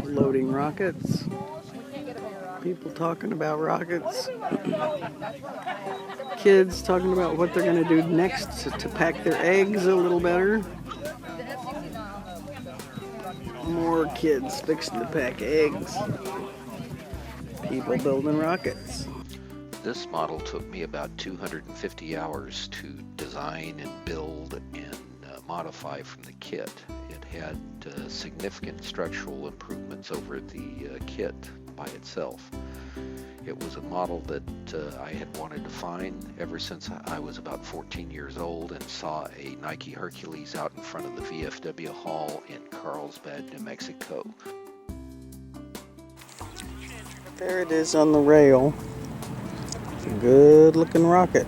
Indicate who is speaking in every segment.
Speaker 1: Loading rockets. People talking about rockets. Kids talking about what they're going to do next to pack their eggs a little better. More kids fixing to pack eggs. People building rockets.
Speaker 2: This model took me about 250 hours to design and build and modify from the kit. It had significant structural improvements over the kit by itself. It was a model that I had wanted to find ever since I was about 14 years old and saw a Nike Hercules out in front of the VFW Hall in Carlsbad, New Mexico.
Speaker 1: There it is on the rail. Good looking rocket.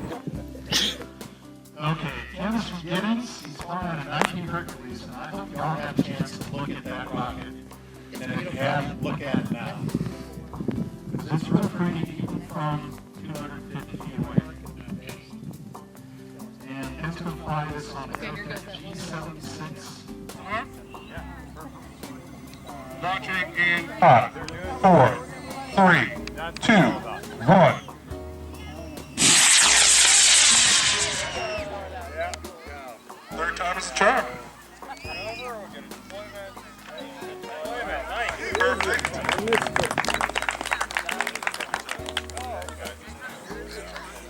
Speaker 3: Okay, Dennis from Giddens, he's flying a Nike Hercules, and I hope you all have a chance to look at that rocket. And if you haven't, look at it now. Because it's real pretty, even from 250 feet away. And Dennis going to fly this on a G76. Launching in 5, 4, 3, 2, 1. Third time is a charm. Perfect.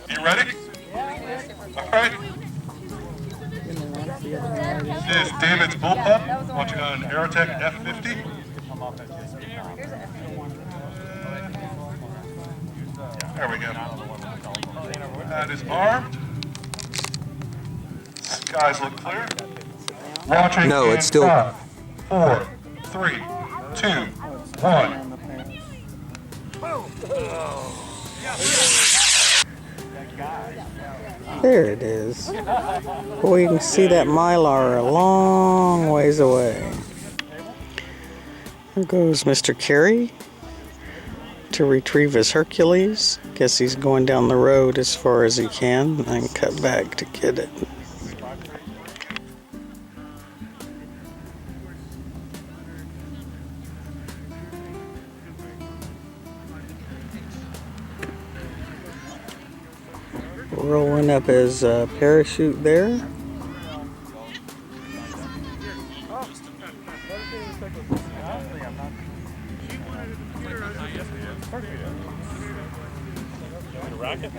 Speaker 3: You ready? All right. This is David's bullpup, launching on an Aerotech F50. There we go. That is armed. Skies look clear. Launching. No, it's still. 5, 4, 3, 2, 1.
Speaker 1: There it is. Boy, you can see that Mylar a long ways away. There goes Mr. Carey to retrieve his Hercules. Guess he's going down the road as far as he can and cut back to get it. Rolling up his parachute there.
Speaker 4: Racket?